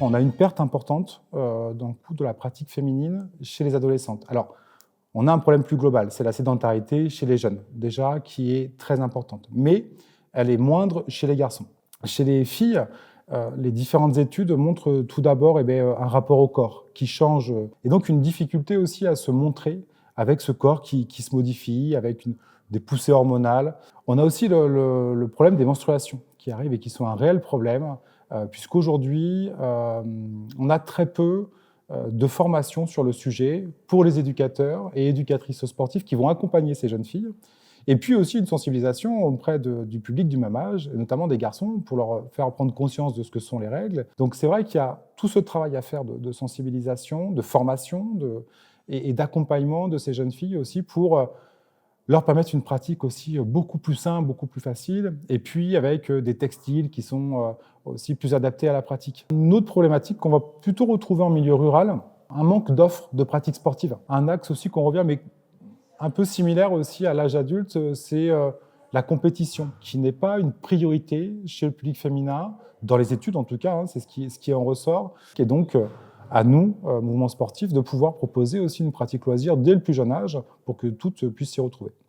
On a une perte importante dans le coût de la pratique féminine chez les adolescentes. Alors, on a un problème plus global, c'est la sédentarité chez les jeunes, déjà, qui est très importante. Mais elle est moindre chez les garçons. Chez les filles, les différentes études montrent tout d'abord un rapport au corps qui change, et donc une difficulté aussi à se montrer avec ce corps qui se modifie, avec des poussées hormonales. On a aussi le problème des menstruations qui arrivent et qui sont un réel problème, puisqu'aujourd'hui, on a très peu de formation sur le sujet pour les éducateurs et éducatrices sportives qui vont accompagner ces jeunes filles. Et puis aussi une sensibilisation auprès du public du même âge, et notamment des garçons, pour leur faire prendre conscience de ce que sont les règles. Donc c'est vrai qu'il y a tout ce travail à faire de sensibilisation, de formation et d'accompagnement de ces jeunes filles aussi pour leur permettre une pratique aussi beaucoup plus simple, beaucoup plus facile, et puis avec des textiles qui sont aussi plus adaptés à la pratique. Une autre problématique qu'on va plutôt retrouver en milieu rural, un manque d'offres de pratiques sportives. Un axe aussi qu'on revient, mais un peu similaire aussi à l'âge adulte, c'est la compétition, qui n'est pas une priorité chez le public féminin, dans les études en tout cas, hein, c'est ce qui en ressort, et donc à nous, mouvement sportif, de pouvoir proposer aussi une pratique loisir dès le plus jeune âge pour que toutes puissent s'y retrouver.